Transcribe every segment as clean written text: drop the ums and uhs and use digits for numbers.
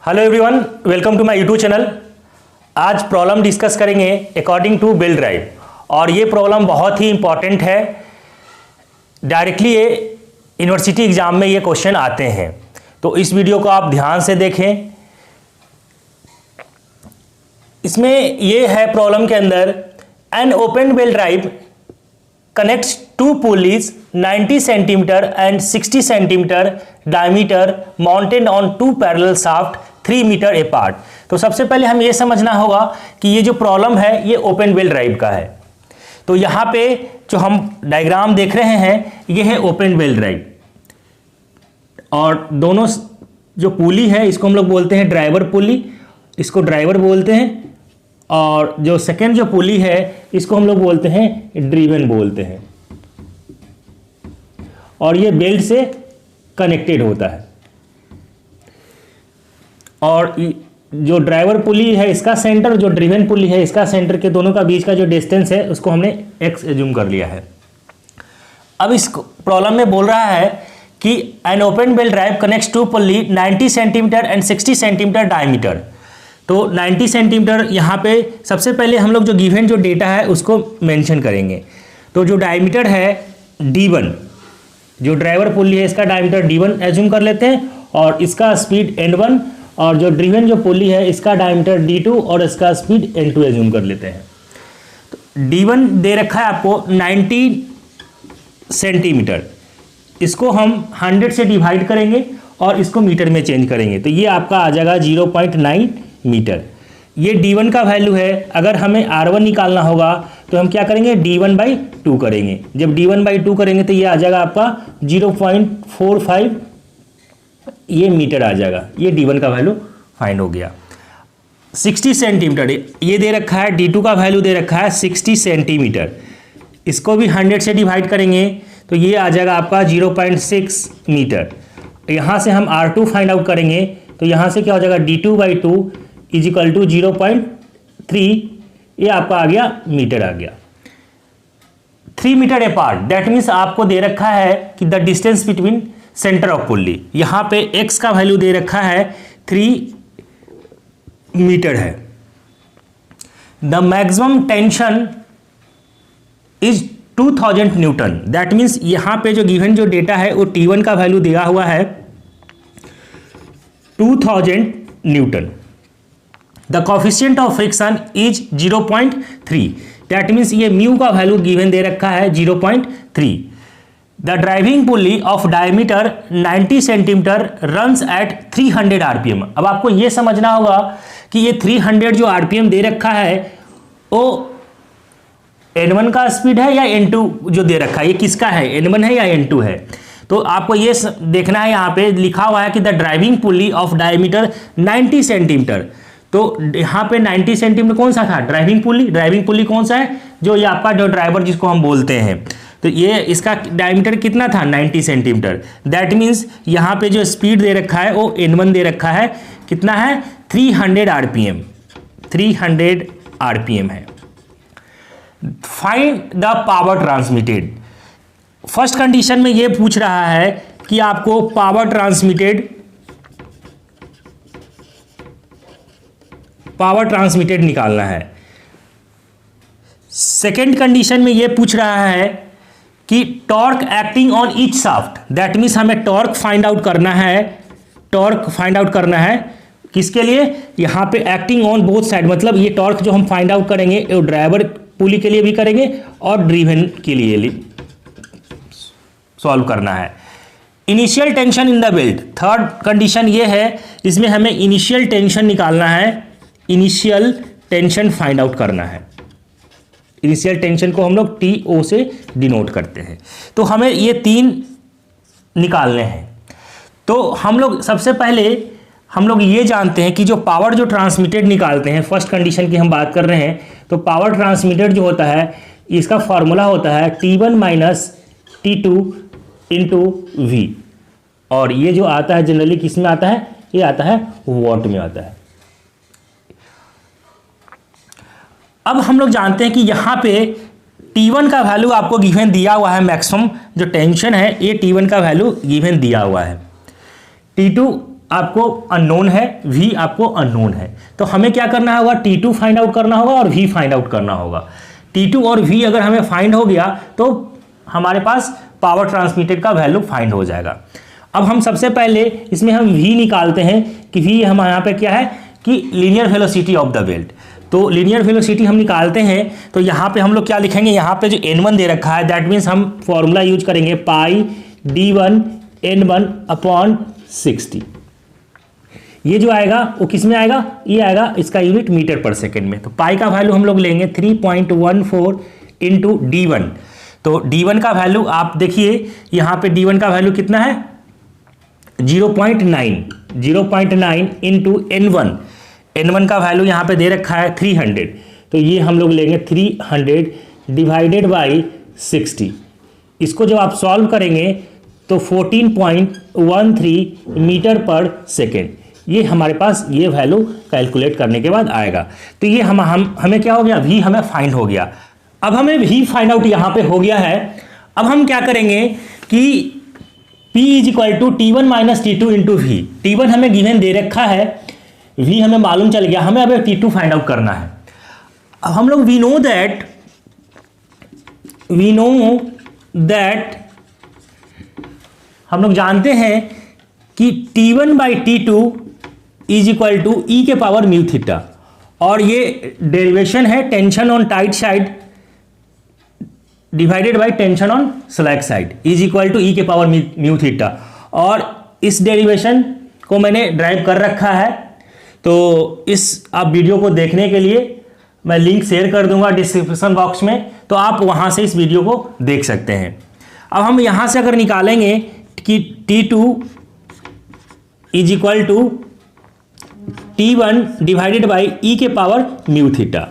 Hello everyone, welcome to my YouTube channel. आज problem discuss करेंगे according to belt drive और ये problem बहुत ही इंपॉर्टेंट है। डायरेक्टली ये यूनिवर्सिटी एग्जाम में ये क्वेश्चन आते हैं, तो इस वीडियो को आप ध्यान से देखें। इसमें ये है प्रॉब्लम के अंदर, an open belt drive connects two pulleys 90 centimeter and 60 centimeter diameter mounted on two parallel shaft 3 meter apart। तो सबसे पहले हम ये समझना होगा कि ये जो प्रॉब्लम है ये ओपन बेल ड्राइव का है। तो यहाँ पे जो हम डायग्राम देख रहे हैं ये है ओपन बेल ड्राइव, और दोनों जो पुली है इसको हम लोग बोलते हैं ड्राइवर पुली, इसको ड्राइवर बोलते हैं, और जो सेकेंड जो पुली है इसको हम लोग बोलते हैं ड्रीवन बोलते हैं, और ये बेल्ट से कनेक्टेड होता है। और जो ड्राइवर पुली है इसका सेंटर, जो ड्रीवन पुली है इसका सेंटर के दोनों का बीच का जो डिस्टेंस है उसको हमने x एज्यूम कर लिया है। अब इस प्रॉब्लम में बोल रहा है कि an open belt drive connects two pulley 90 centimetre and 60 centimetre diameter. तो 90 सेंटीमीटर यहाँ पे सबसे पहले हम लोग जो गिवन जो डेटा है उसको मेंशन करेंगे। तो जो डायमीटर है D1, जो ड्राइवर पुली है इसका डायमीटर D1 एज्यूम कर लेते हैं, और इसका स्पीड N1, और जो ड्रीवन जो पुली है इसका डायमीटर D2 और इसका स्पीड N2 एज्यूम कर लेते हैं। तो D1 दे रखा है आपको 90 सेंटीमीटर, इसको हम 100 से डिवाइड करेंगे और इसको मीटर में चेंज करेंगे, तो ये आपका आ जाएगा 0.9 मीटर। ये D1 का वैल्यू है। अगर हमें R1 निकालना होगा तो हम क्या करेंगे, D1/2 करेंगे। जब D1/2 करेंगे तो ये आ जाएगा आपका 0.45 ये मीटर आ जाएगा। ये D1 का वैल्यू फाइंड हो गया। 60 सेंटीमीटर ये दे रखा है, D2 का वैल्यू दे रखा है 60 सेंटीमीटर, इसको भी 100 से डिवाइड करेंगे तो ये आ जाएगा आपका 0.6 मीटर। यहाँ से हम R2 फाइंड आउट करेंगे तो यहाँ से क्या हो जाएगा, D2/2 इजिकल टू 0.3, ये आपका आ गया मीटर आ गया। 3 मीटर अपार्ट, दैट मीन्स आपको दे रखा है कि the distance between centre of pulley, यहाँ पे x का वैल्यू दे रखा है 3 मीटर है। The maximum tension is 2000 Newton, that means यहाँ पे जो गिवन जो डेटा है वो T1 का वैल्यू दिया हुआ है 2000 Newton. The coefficient of friction is 0.3, that means ये म्यू का वैल्यू गिवन दे रखा है 0.3। The driving pulley of diameter 90 centimetre runs at 300 RPM. अब आपको ये समझना होगा कि ये 300 जो आरपीएम दे रखा है वो N1 का स्पीड है या N2 जो दे रखा है, ये किसका है, N1 है या N2 है। तो आपको ये देखना है, यहाँ पे लिखा हुआ है कि the driving pulley of diameter 90 centimetre. तो यहाँ पे 90 सेंटीमीटर कौन सा था, ड्राइविंग पुली। ड्राइविंग पुली कौन सा है, जो ये आपका जो ड्राइवर जिसको हम बोलते हैं, तो ये इसका डायमीटर कितना था 90 सेंटीमीटर। दैट मीन्स यहाँ पे जो स्पीड दे रखा है वो N1 दे रखा है, कितना है 300 आरपीएम, 300 आरपीएम है। Find the power transmitted. First condition में ये पूछ रहा है कि आपको पावर ट्रांसमिटेड निकालना है। सेकेंड कंडीशन में ये पूछ रहा है कि torque acting on each shaft, that means हमें टॉर्क फाइंड आउट करना है किसके लिए, यहाँ पे एक्टिंग ऑन बोथ साइड, मतलब ये टॉर्क जो हम फाइंड आउट करेंगे वो ड्राइवर पुली के लिए भी करेंगे और ड्रीवन के लिए सॉल्व करना है। Initial tension in the belt, third condition ये है, इसमें हमें इनिशियल टेंशन निकालना है, इनिशियल टेंशन फाइंड आउट करना है। इनिशियल टेंशन को हम लोग TO से डिनोट करते हैं। तो हमें ये 3 निकालने हैं। तो हम लोग सबसे पहले हम लोग ये जानते हैं कि जो पावर जो ट्रांसमिटेड निकालते हैं, फर्स्ट कंडीशन की हम बात कर रहे हैं, तो पावर ट्रांसमिटेड जो होता है इसका फॉर्मूला होता है T1 minus T2 into V, और ये जो आता है जनरली किस में आता है, ये आता है वॉट में आता है। अब हम लोग जानते हैं कि यहाँ पे T1 का वैल्यू आपको गिवन दिया हुआ है, मैक्सिमम जो टेंशन है ये T1 का वैल्यू गिवन दिया हुआ है। T2 आपको अननोन है, v आपको अननोन है। तो हमें क्या करना होगा, T2 फाइंड आउट करना होगा और v फाइंड आउट करना होगा। T2 और v अगर हमें फाइंड हो गया तो हमारे पास पावर ट्रांसमिटेड का वैल्यू फाइंड हो जाएगा। अब हम सबसे पहले इसमें हम v निकालते हैं कि v हम यहाँ पे क्या है कि linear velocity of the belt. तो लीनियर वेलोसिटी हम निकालते हैं तो यहाँ पे हम लोग क्या लिखेंगे, यहाँ पे जो n1 दे रखा है दैट मीन्स हम फॉर्मूला यूज करेंगे पाई d1 n1 अपॉन 60। ये जो आएगा वो किस में आएगा, ये आएगा इसका यूनिट मीटर पर सेकेंड में। तो पाई का वैल्यू हम लोग लेंगे 3.14 इंटू d1। तो d1 का वैल्यू आप देखिए यहाँ पे d1 का वैल्यू कितना है 0.9 इंटू n1 का वैल्यू यहाँ पे दे रखा है 300। तो ये हम लोग लेंगे 300 डिवाइडेड बाई 60। इसको जब आप सॉल्व करेंगे तो 14.13 मीटर पर सेकेंड ये हमारे पास ये वैल्यू कैलकुलेट करने के बाद आएगा। तो ये हमें क्या हो गया, v हमें फाइंड हो गया। अब हमें v फाइंड आउट यहाँ पे हो गया है। अब हम क्या करेंगे कि P is equal to T1 minus T2 into V. T1 हमें गिवन दे रखा है, v हमें मालूम चल गया, हमें अब T2 फाइंड आउट करना है। अब हम लोग वी नो दैट हम लोग जानते हैं कि T1 by T2 is equal to E के पावर म्यू थीटा, और ये डेरिवेशन है tension on tight side divided by tension on slack side is equal to E के पावर म्यू थीटा। और इस डेरिवेशन को मैंने ड्राइव कर रखा है। तो इस आप वीडियो को देखने के लिए मैं लिंक शेयर कर दूंगा डिस्क्रिप्शन बॉक्स में, तो आप वहां से इस वीडियो को देख सकते हैं। अब हम यहां से अगर निकालेंगे कि T2 is equal to T1 divided by E के पावर म्यू थीटा।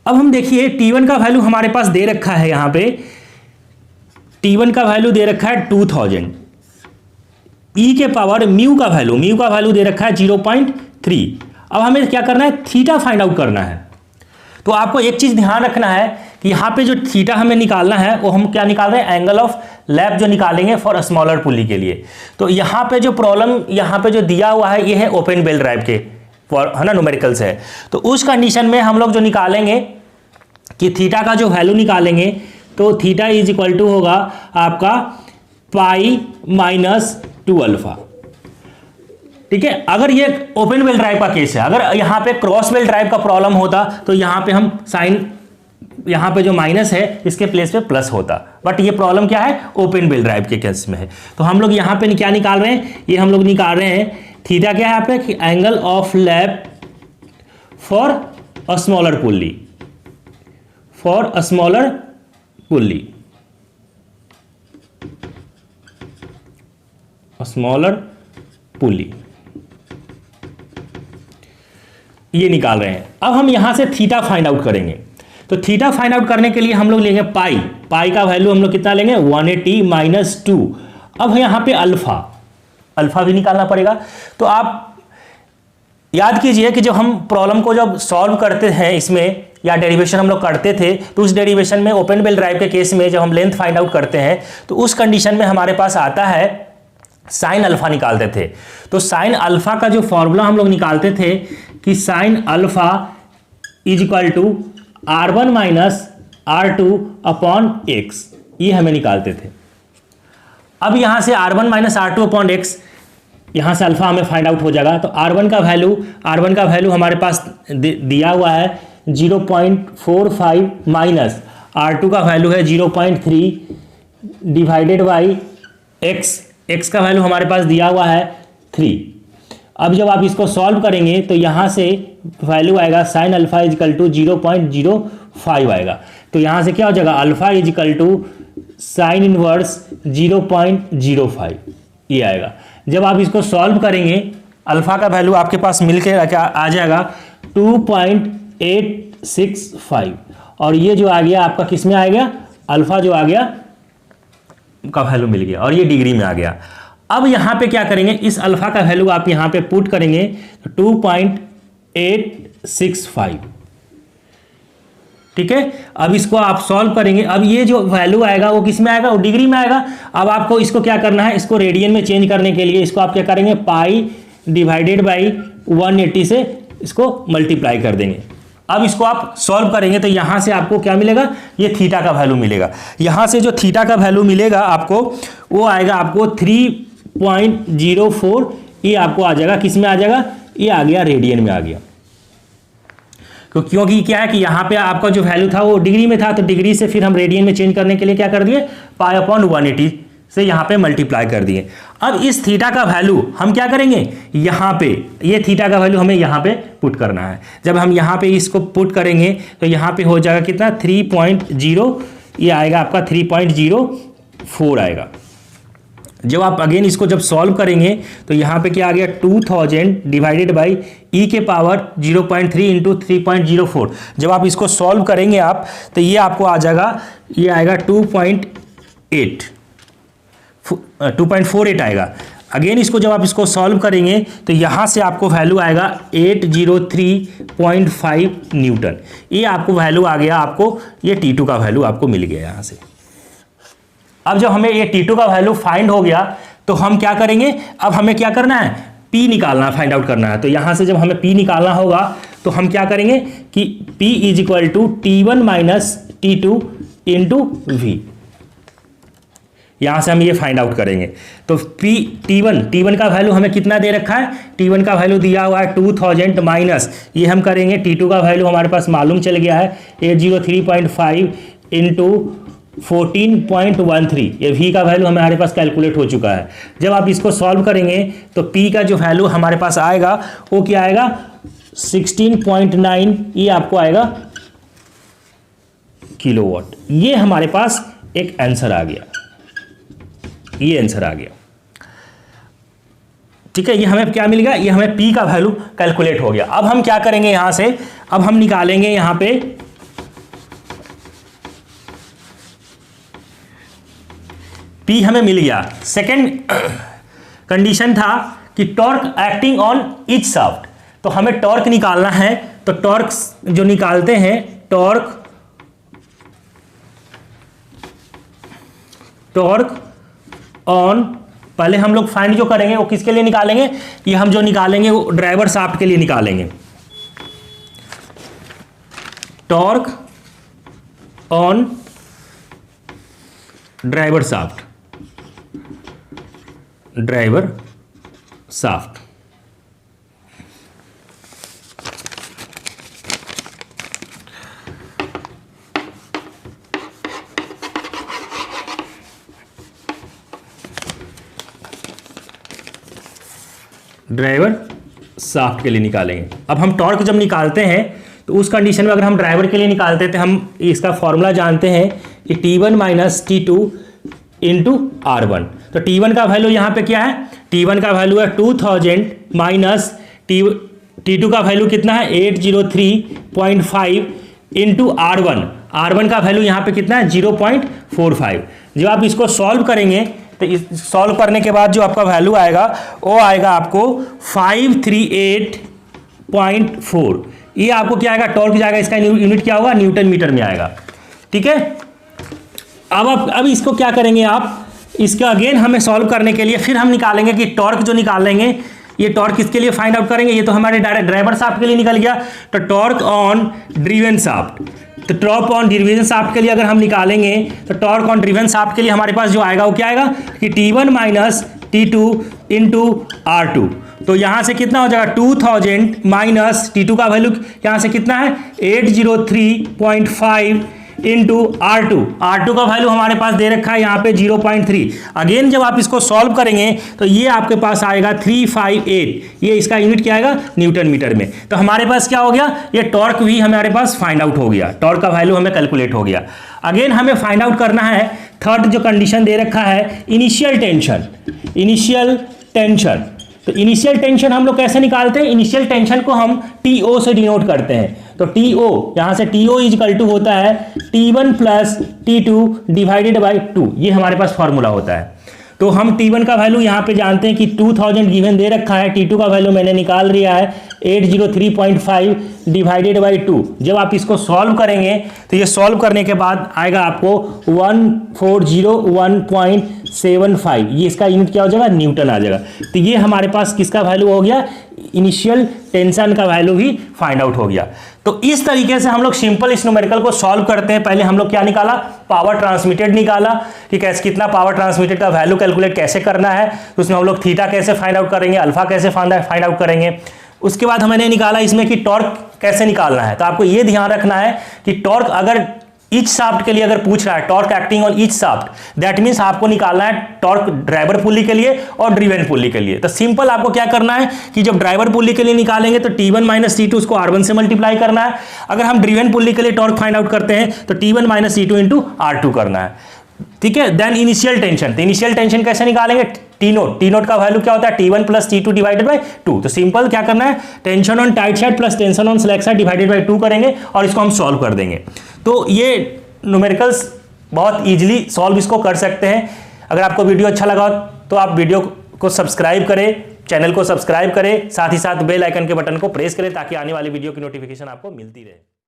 अब हम देखिए T1 का वैल्यू हमारे पास दे रखा है, यहां पे T1 का वैल्यू दे रखा है 2000, ई के पावर म्यू का वैल्यू दे रखा है 0.3। अब हमें क्या करना है, थीटा फाइंड आउट करना है। तो आपको एक चीज ध्यान रखना है कि यहाँ पे जो थीटा हमें निकालना है वो हम क्या निकाल रहे हैं, एंगल ऑफ लैप जो निकालेंगे फॉर स्मॉलर पुली के लिए। तो यहाँ पे जो प्रॉब्लम यहाँ पे जो दिया हुआ है ये है ओपन बेल ड्राइव के फॉर, है ना, न्यूमेरिकल्स है। तो उस कंडीशन में हम लोग जो निकालेंगे कि थीटा का जो वैल्यू निकालेंगे तो थीटा इज इक्वल टू होगा आपका पाई माइनस 2 अल्फा। ठीक है, अगर ये ओपन बेल ड्राइव का केस है, अगर यहाँ पे क्रॉस बेल ड्राइव का प्रॉब्लम होता तो यहाँ पे हम साइन, यहाँ पे जो माइनस है इसके प्लेस पे प्लस होता, बट ये प्रॉब्लम क्या है, ओपन बेल ड्राइव के केस में है। तो हम लोग यहाँ पे क्या निकाल रहे हैं, ये हम लोग निकाल रहे हैं थीटा क्या है यहाँ पे कि angle of lap for a smaller pulley, ये निकाल रहे हैं। अब हम यहां से थीटा फाइंड आउट करेंगे। तो थीटा फाइंड आउट करने के लिए हम लोग लेंगे पाई का वैल्यू हम लोग कितना लेंगे 180 माइनस 2। अब यहां पे अल्फा भी निकालना पड़ेगा। तो आप याद कीजिए कि जब हम प्रॉब्लम को जब सॉल्व करते हैं इसमें या डेरिवेशन हम लोग करते थे तो उस डेरिवेशन में ओपन बेल ड्राइव के केस में जब हम लेंथ फाइंड आउट करते हैं तो उस कंडीशन में हमारे पास आता है साइन अल्फा निकालते थे। तो साइन अल्फा का जो फॉर्मूला हम लोग निकालते थे कि sine alpha is equal to R1 minus R2 upon x, ये हमें निकालते थे। अब यहां से R1 minus R2 upon x, यहां से अल्फा हमें फाइंड आउट हो जाएगा। तो R1 का वैल्यू हमारे पास दिया हुआ है 0.45 माइनस R2 का वैल्यू है 0.3 डिवाइडेड बाई एक्स का वैल्यू हमारे पास दिया हुआ है 3। अब जब आप इसको सॉल्व करेंगे तो यहां से वैल्यू आएगा sine alpha is equal to 0.05 आएगा। तो यहां से क्या हो जाएगा, alpha is equal to sine inverse 0.05 ये आएगा। जब आप इसको सॉल्व करेंगे अल्फा का वैल्यू आपके पास मिलके आ जाएगा 2.865, और ये जो आ गया आपका किस में आ गया, अल्फा जो आ गया का वैल्यू मिल गया और ये डिग्री में आ गया। अब यहां पे क्या करेंगे, इस अल्फा का वैल्यू आप यहां पे पुट करेंगे तो 2.865, ठीक है। अब इसको आप सॉल्व करेंगे, अब ये जो वैल्यू आएगा वो किस में आएगा, वो डिग्री में आएगा। अब आपको इसको क्या करना है, इसको रेडियन में चेंज करने के लिए इसको आप क्या करेंगे, पाई डिवाइडेड बाई 180 से इसको मल्टीप्लाई कर देंगे। अब इसको आप सॉल्व करेंगे तो यहां से आपको क्या मिलेगा, ये थीटा का वैल्यू मिलेगा। यहां से जो थीटा का वैल्यू मिलेगा आपको, वो आएगा आपको 3.04। ये आपको आ जाएगा, किस में आ जाएगा, ये आ गया रेडियन में आ गया। क्योंकि क्या है कि यहाँ पे आपका जो वैल्यू था वो डिग्री में था, तो डिग्री से फिर हम रेडियन में चेंज करने के लिए क्या कर दिए, पाई अपॉन 180 से यहाँ पे मल्टीप्लाई कर दिए। अब इस थीटा का वैल्यू हम क्या करेंगे, यहाँ पे ये थीटा का वैल्यू हमें यहाँ पे पुट करना है। जब हम यहाँ पे इसको पुट करेंगे तो यहाँ पे हो जाएगा कितना, 3.0, ये आएगा आपका 3.04 आएगा। जब आप अगेन इसको जब सॉल्व करेंगे तो यहाँ पे क्या आ गया, 2000 डिवाइडेड बाई ई के पावर 0.3 इंटू 3.04। जब आप इसको सॉल्व करेंगे आप तो ये आपको आ जाएगा, ये आएगा 2.48 आएगा। अगेन इसको जब आप इसको सॉल्व करेंगे तो यहाँ से आपको वैल्यू आएगा 803.5 न्यूटन। ये आपको वैल्यू आ गया, आपको ये T2 का वैल्यू आपको मिल गया यहाँ से। अब जब हमें ये T2 का वैल्यू फाइंड हो गया तो हम क्या करेंगे, अब हमें क्या करना है, P निकालना, फाइंड आउट करना है। तो यहां से जब हमें P निकालना होगा तो हम क्या करेंगे कि P is equal to T1 minus T2 into V। यहां से हम ये फाइंड आउट करेंगे। तो T1 का वैल्यू हमें कितना दे रखा है, T1 का वैल्यू दिया हुआ है 2000 माइनस, ये हम करेंगे T2 का वैल्यू हमारे पास मालूम चल गया है 803.5 इंटू 14.13। ये V का वैल्यू हमारे पास कैलकुलेट हो चुका है। जब आप इसको सॉल्व करेंगे तो P का जो वैल्यू हमारे पास आएगा वो क्या आएगा, 16.9, ये आपको आएगा किलोवाट। ये हमारे पास एक आंसर आ गया, ये आंसर आ गया, ठीक है। ये हमें क्या मिल गया, ये हमें P का वैल्यू कैलकुलेट हो गया। अब हम क्या करेंगे, यहां से अब हम निकालेंगे, यहां पे P हमें मिल गया। सेकेंड कंडीशन था कि torque acting on each shaft, तो हमें टॉर्क निकालना है। तो टॉर्क जो निकालते हैं, टॉर्क ऑन, पहले हम लोग फाइंड जो करेंगे वो किसके लिए निकालेंगे, ये हम जो निकालेंगे वो ड्राइवर शाफ्ट के लिए निकालेंगे। Torque on driver shaft, driver shaft. Driver shaft के लिए निकालेंगे। अब हम टॉर्क जब निकालते हैं तो उस कंडीशन में अगर हम ड्राइवर के लिए निकालते हैं तो हम इसका फॉर्मूला जानते हैं कि T1 minus T2 into R1। तो T1 का वैल्यू यहाँ पे क्या है, T1 का वैल्यू है 2000 माइनस T2 का वैल्यू कितना है 803.5 इंटू R1 का वैल्यू यहाँ पे कितना है 0.45। जब आप इसको सॉल्व करेंगे तो इस सॉल्व करने के बाद जो आपका वैल्यू आएगा वो आएगा आपको 538.4। ये आपको क्या आएगा, टॉर्क जाएगा, इसका यूनिट क्या होगा, न्यूटन मीटर में आएगा, ठीक है। अब इसको क्या करेंगे आप, इसका अगेन हमें सॉल्व करने के लिए फिर हम निकालेंगे कि टॉर्क जो निकालेंगे, ये टॉर्क किसके लिए फाइंड आउट करेंगे, ये तो हमारे डायरेक्ट ड्राइवर शाफ्ट के लिए निकल गया। तो टॉर्क ऑन ड्रिवन शाफ्ट, तो टॉर्क ऑन ड्रिवन शाफ्ट के लिए अगर हम निकालेंगे तो टॉर्क ऑन ड्रिवन शाफ्ट के लिए हमारे पास जो आएगा वो क्या आएगा कि T1 minus T2 into R2। तो यहां से कितना हो जाएगा 2000 माइनस T2 का वैल्यू यहां से कितना है 803.5 इंटू R2 का वैल्यू हमारे पास दे रखा है यहाँ पे 0.3। अगेन जब आप इसको सॉल्व करेंगे तो ये आपके पास आएगा 358, ये इसका यूनिट क्या आएगा न्यूटन मीटर में। तो हमारे पास क्या हो गया, ये टॉर्क भी हमारे पास फाइंड आउट हो गया, टॉर्क का वैल्यू हमें कैलकुलेट हो गया। अगेन हमें फाइंड आउट करना है थर्ड जो कंडीशन दे रखा है इनिशियल टेंशन। तो इनिशियल टेंशन हम लोग कैसे निकालते हैं, इनिशियल टेंशन को हम TO से डिनोट करते हैं। तो TO यहां से TO इक्वल टू होता है T1 plus T2 divided by 2, ये हमारे पास फॉर्मूला होता है। तो हम T1 का वैल्यू यहां पे जानते हैं कि 2000 गिवन दे रखा है, T2 का वैल्यू मैंने निकाल लिया है 803.5 डिवाइडेड बाई 2। जब आप इसको सॉल्व करेंगे तो ये सॉल्व करने के बाद आएगा आपको 1401.75, ये इसका यूनिट क्या हो जाएगा, न्यूटन आ जाएगा। तो ये हमारे पास किसका वैल्यू हो गया, इनिशियल टेंशन का वैल्यू भी फाइंड आउट हो गया। तो इस तरीके से हम लोग सिंपल इस न्यूमेरिकल को सॉल्व करते हैं। पहले हम लोग क्या निकाला, पावर ट्रांसमिटेड निकाला कि कैसे कितना पावर ट्रांसमिटेड का वैल्यू कैलकुलेट कैसे करना है, तो उसमें हम लोग थीटा कैसे फाइंड आउट करेंगे, अल्फा कैसे फाइंड आउट करेंगे। उसके बाद हमने निकाला इसमें कि टॉर्क कैसे निकालना है। तो आपको यह ध्यान रखना है कि टॉर्क अगर ईच शाफ्ट के लिए अगर पूछ रहा है, torque acting on each shaft, that means आपको निकालना है टॉर्क ड्राइवर पुली के लिए और ड्रिवेन पुली के लिए। तो सिंपल आपको क्या करना है कि जब ड्राइवर पुली के लिए निकालेंगे तो T1 माइनस T2 उसको R1 से मल्टीप्लाई करना है। अगर हम ड्रिवेन पुली के लिए टॉर्क फाइंड आउट करते हैं तो T1 minus T2 into R2 करना है, ठीक है। देन इनिशियल टेंशन, तो इनिशियल टेंशन कैसे निकालेंगे, टी नोट का वैल्यू क्या होता है, T1 plus T2 divided by 2। तो सिंपल क्या करना है, tension on tight side plus tension on slack side divided by 2 करेंगे और इसको हम सॉल्व कर देंगे। तो ये न्यूमेरिकल्स बहुत इजीली सॉल्व इसको कर सकते हैं। अगर आपको वीडियो अच्छा लगा तो आप वीडियो को सब्सक्राइब करें, चैनल को सब्सक्राइब करें, साथ ही साथ बेल आइकन के बटन को प्रेस करें ताकि आने वाली वीडियो की नोटिफिकेशन आपको मिलती रहे।